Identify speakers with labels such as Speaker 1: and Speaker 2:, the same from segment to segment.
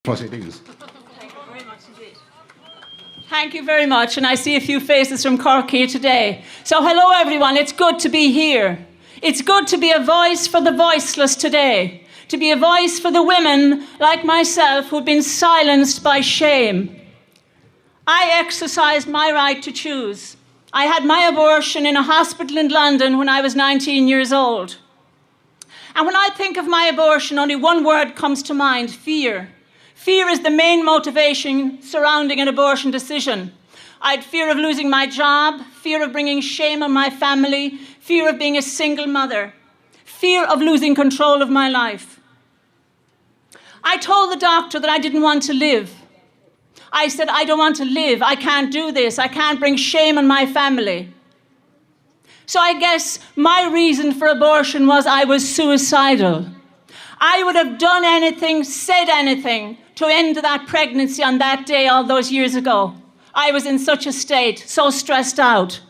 Speaker 1: proceedings.
Speaker 2: Thank you very much indeed. Thank you very much, and I see a few faces from Cork here today. So hello everyone, it's good to be here. It's good to be a voice for the voiceless today, to be a voice for the women like myself who've been silenced by shame. I exercised my right to choose. I had my abortion in a hospital in London when I was 19 years old. And when I think of my abortion, only one word comes to mind: fear. Fear is the main motivation surrounding an abortion decision. I had fear of losing my job, fear of bringing shame on my family, fear of being a single mother, fear of losing control of my life. I told the doctor that I didn't want to live. I said, I don't want to live, I can't do this, I can't bring shame on my family. So I guess my reason for abortion was I was suicidal. I would have done anything, said anything to end that pregnancy on that day all those years ago. I was in such a state, so stressed out.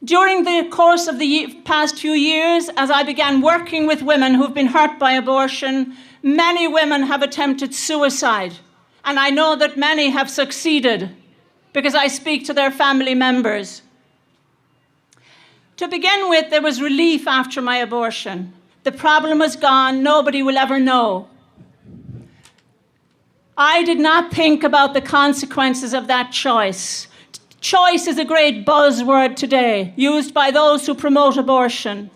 Speaker 2: During the course of the past few years, as I began working with women who've been hurt by abortion, many women have attempted suicide. And I know that many have succeeded because I speak to their family members. To begin with, there was relief after my abortion. The problem was gone, nobody will ever know. I did not think about the consequences of that choice. Choice is a great buzzword today, used by those who promote abortion.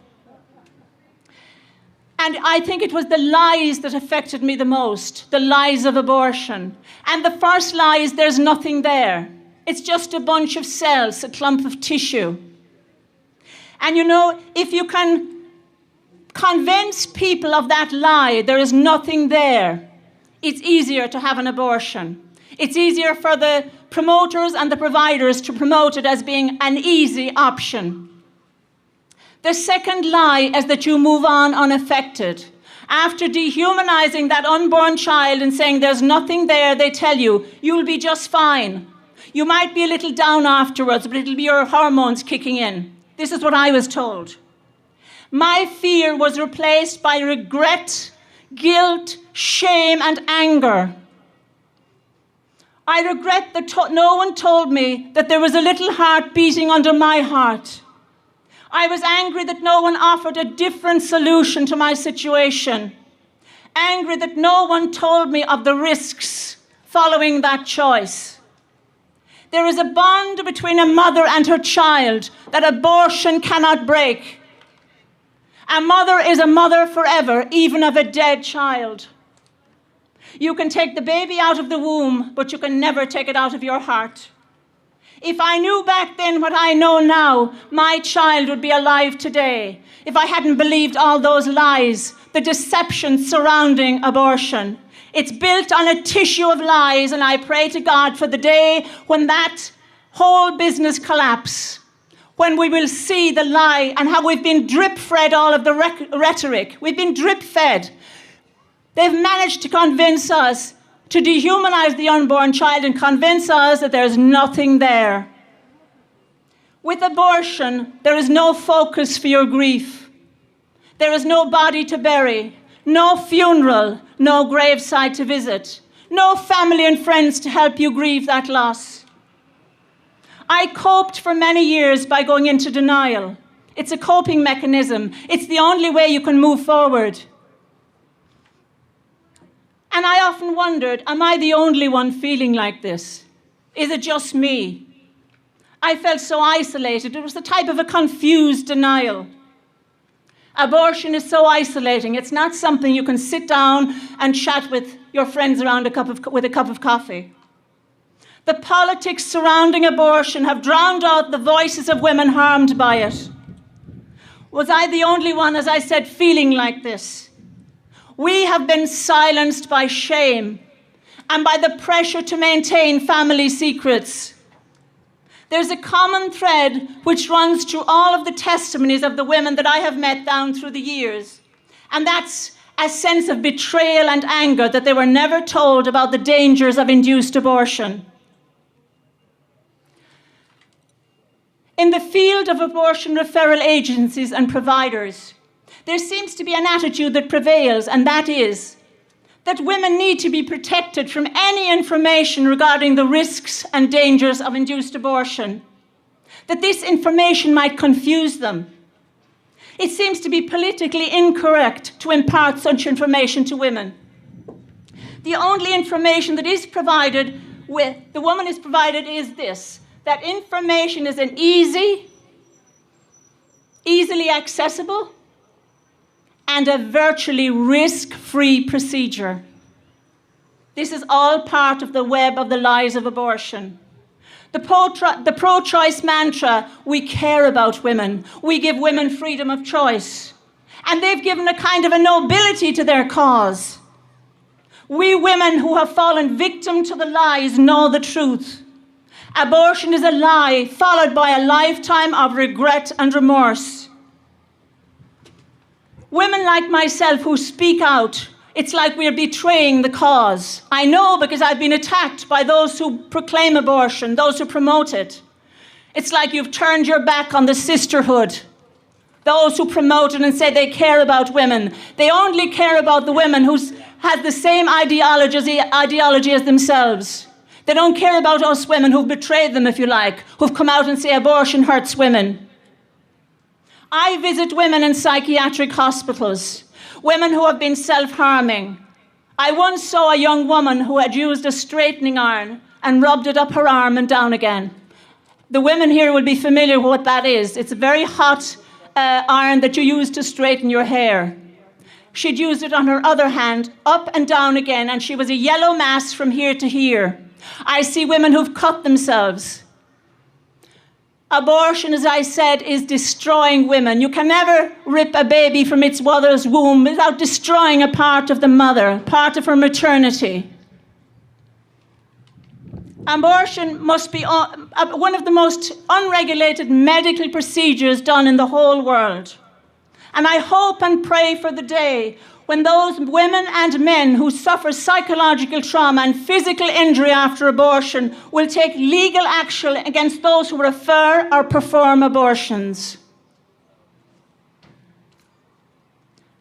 Speaker 2: And I think it was the lies that affected me the most, the lies of abortion. And the first lie is there's nothing there. It's just a bunch of cells, a clump of tissue. And you know, if you can convince people of that lie, there is nothing there, it's easier to have an abortion. It's easier for the promoters and the providers to promote it as being an easy option. The second lie is that you move on unaffected. After dehumanizing that unborn child and saying there's nothing there, they tell you, you'll be just fine. You might be a little down afterwards, but it'll be your hormones kicking in. This is what I was told. My fear was replaced by regret, guilt, shame, and anger. I regret that no one told me that there was a little heart beating under my heart. I was angry that no one offered a different solution to my situation. Angry that no one told me of the risks following that choice. There is a bond between a mother and her child that abortion cannot break. A mother is a mother forever, even of a dead child. You can take the baby out of the womb, but you can never take it out of your heart. If I knew back then what I know now, my child would be alive today. If I hadn't believed all those lies, the deception surrounding abortion. It's built on a tissue of lies, and I pray to God for the day when that whole business collapses, when we will see the lie and how we've been drip-fed all of the rhetoric. We've been drip-fed. They've managed to convince us to dehumanize the unborn child and convince us that there's nothing there. With abortion, there is no focus for your grief. There is no body to bury, no funeral, no gravesite to visit, no family and friends to help you grieve that loss. I coped for many years by going into denial. It's a coping mechanism. It's the only way you can move forward. And I often wondered, am I the only one feeling like this? Is it just me? I felt so isolated. It was a type of a confused denial. Abortion is so isolating. It's not something you can sit down and chat with your friends around with a cup of coffee. The politics surrounding abortion have drowned out the voices of women harmed by it. Was I the only one, as I said, feeling like this? We have been silenced by shame and by the pressure to maintain family secrets. There's a common thread which runs through all of the testimonies of the women that I have met down through the years. And that's a sense of betrayal and anger that they were never told about the dangers of induced abortion. In the field of abortion referral agencies and providers, there seems to be an attitude that prevails, and that is, that women need to be protected from any information regarding the risks and dangers of induced abortion, that this information might confuse them. It seems to be politically incorrect to impart such information to women. The only information that is provided the woman is provided is this, that information is an easily accessible, and a virtually risk-free procedure. This is all part of the web of the lies of abortion. The pro-choice mantra, we care about women, we give women freedom of choice. And they've given a kind of a nobility to their cause. We women who have fallen victim to the lies know the truth. Abortion is a lie followed by a lifetime of regret and remorse. Women like myself who speak out, it's like we're betraying the cause. I know because I've been attacked by those who proclaim abortion, those who promote it. It's like you've turned your back on the sisterhood. Those who promote it and say they care about women. They only care about the women who have the same ideology as themselves. They don't care about us women who've betrayed them, if you like, who've come out and say abortion hurts women. I visit women in psychiatric hospitals, women who have been self-harming. I once saw a young woman who had used a straightening iron and rubbed it up her arm and down again. The women here will be familiar with what that is. It's a very hot iron that you use to straighten your hair. She'd used it on her other hand, up and down again, and she was a yellow mass from here to here. I see women who've cut themselves. Abortion, as I said, is destroying women. You can never rip a baby from its mother's womb without destroying a part of the mother, part of her maternity. Abortion must be one of the most unregulated medical procedures done in the whole world. And I hope and pray for the day when those women and men who suffer psychological trauma and physical injury after abortion will take legal action against those who refer or perform abortions.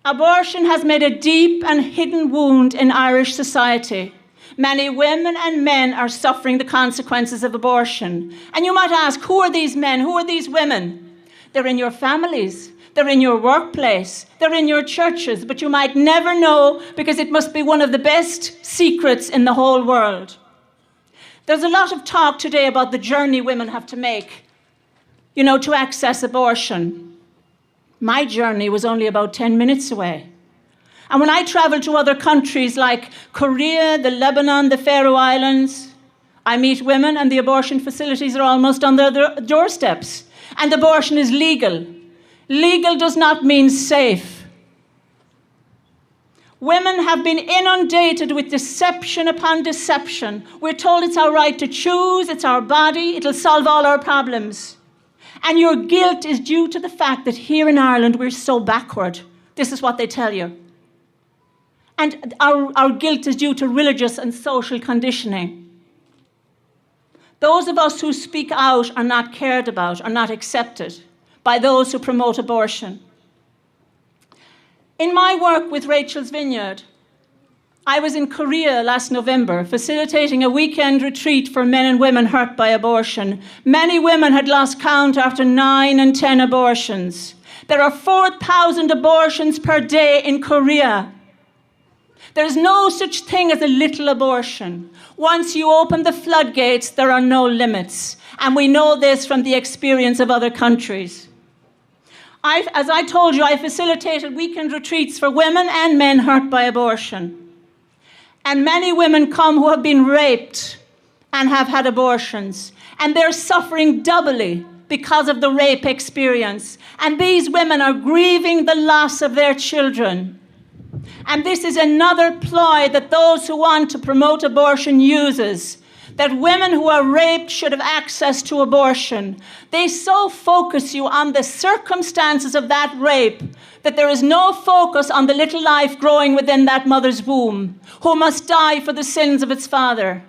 Speaker 2: Abortion has made a deep and hidden wound in Irish society. Many women and men are suffering the consequences of abortion. And you might ask, who are these men? Who are these women? They're in your families. They're in your workplace, they're in your churches, but you might never know because it must be one of the best secrets in the whole world. There's a lot of talk today about the journey women have to make, to access abortion. My journey was only about 10 minutes away. And when I travel to other countries like Korea, the Lebanon, the Faroe Islands, I meet women and the abortion facilities are almost on their doorsteps. And abortion is legal. Legal does not mean safe. Women have been inundated with deception upon deception. We're told it's our right to choose, it's our body, it'll solve all our problems. And your guilt is due to the fact that here in Ireland we're so backward. This is what they tell you. And our guilt is due to religious and social conditioning. Those of us who speak out are not cared about, are not accepted by those who promote abortion. In my work with Rachel's Vineyard, I was in Korea last November facilitating a weekend retreat for men and women hurt by abortion. Many women had lost count after 9 and 10 abortions. There are 4,000 abortions per day in Korea. There's no such thing as a little abortion. Once you open the floodgates, there are no limits. And we know this from the experience of other countries. As I told you, I facilitated weekend retreats for women and men hurt by abortion. And many women come who have been raped and have had abortions. And they're suffering doubly because of the rape experience. And these women are grieving the loss of their children. And this is another ploy that those who want to promote abortion uses, that women who are raped should have access to abortion. They so focus you on the circumstances of that rape that there is no focus on the little life growing within that mother's womb, who must die for the sins of its father.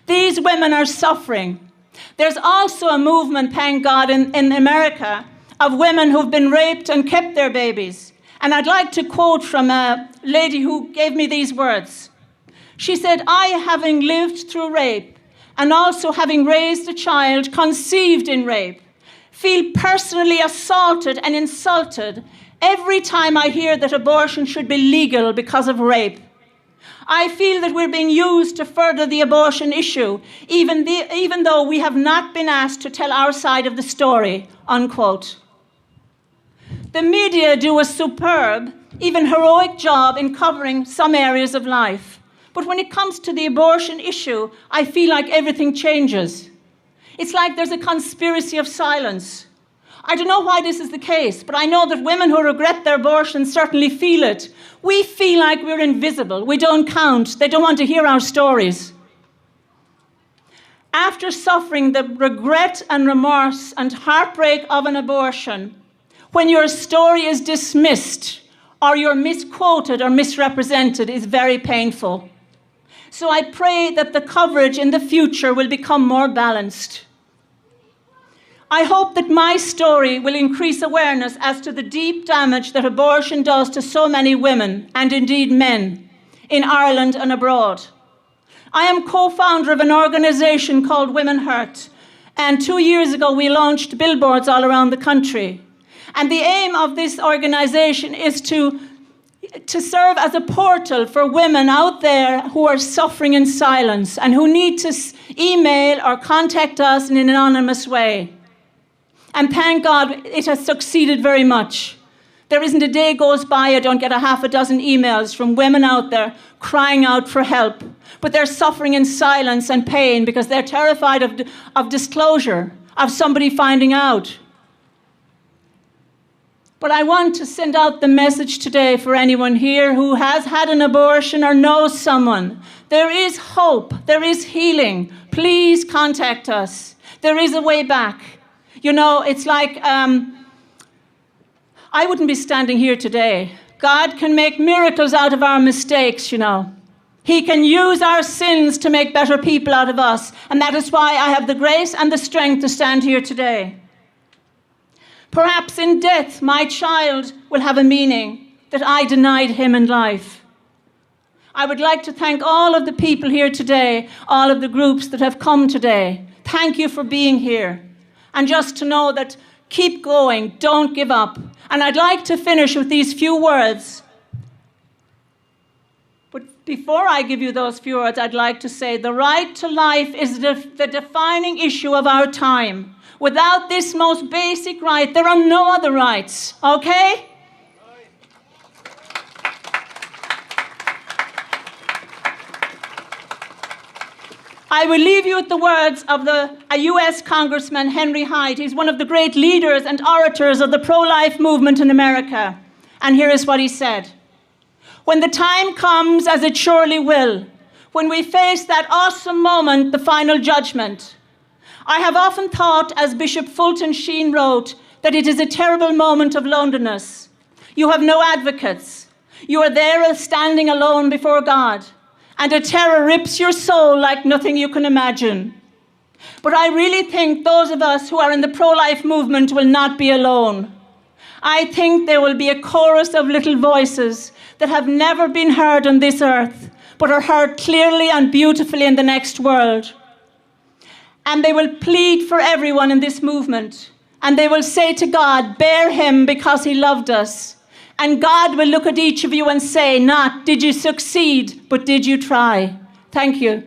Speaker 2: These women are suffering. There's also a movement, thank God, in America of women who've been raped and kept their babies. And I'd like to quote from a lady who gave me these words. She said, I, having lived through rape, and also having raised a child conceived in rape, feel personally assaulted and insulted every time I hear that abortion should be legal because of rape. I feel that we're being used to further the abortion issue, even though we have not been asked to tell our side of the story, unquote. The media do a superb, even heroic job in covering some areas of life. But when it comes to the abortion issue, I feel like everything changes. It's like there's a conspiracy of silence. I don't know why this is the case, but I know that women who regret their abortion certainly feel it. We feel like we're invisible. We don't count. They don't want to hear our stories. After suffering the regret and remorse and heartbreak of an abortion, when your story is dismissed or you're misquoted or misrepresented, is very painful. So I pray that the coverage in the future will become more balanced. I hope that my story will increase awareness as to the deep damage that abortion does to so many women, and indeed men, in Ireland and abroad. I am co-founder of an organisation called Women Hurt, and 2 years ago we launched billboards all around the country. And the aim of this organisation is to serve as a portal for women out there who are suffering in silence and who need to email or contact us in an anonymous way. And thank God it has succeeded very much. There isn't a day goes by I don't get a half a dozen emails from women out there crying out for help. But they're suffering in silence and pain because they're terrified of disclosure, of somebody finding out. But I want to send out the message today for anyone here who has had an abortion or knows someone. There is hope. There is healing. Please contact us. There is a way back. You know, it's like, I wouldn't be standing here today. God can make miracles out of our mistakes, you know. He can use our sins to make better people out of us. And that is why I have the grace and the strength to stand here today. Perhaps in death, my child will have a meaning that I denied him in life. I would like to thank all of the people here today, all of the groups that have come today. Thank you for being here. And just to know that keep going, don't give up. And I'd like to finish with these few words. But before I give you those few words, I'd like to say the right to life is the defining issue of our time. Without this most basic right, there are no other rights, okay? I will leave you with the words of a US Congressman, Henry Hyde. He's one of the great leaders and orators of the pro-life movement in America. And here is what he said. When the time comes, as it surely will, when we face that awesome moment, the final judgment, I have often thought, as Bishop Fulton Sheen wrote, that it is a terrible moment of loneliness. You have no advocates. You are there standing alone before God. And a terror rips your soul like nothing you can imagine. But I really think those of us who are in the pro-life movement will not be alone. I think there will be a chorus of little voices that have never been heard on this earth, but are heard clearly and beautifully in the next world. And they will plead for everyone in this movement. And they will say to God, bear him because he loved us. And God will look at each of you and say, not, did you succeed, but did you try? Thank you.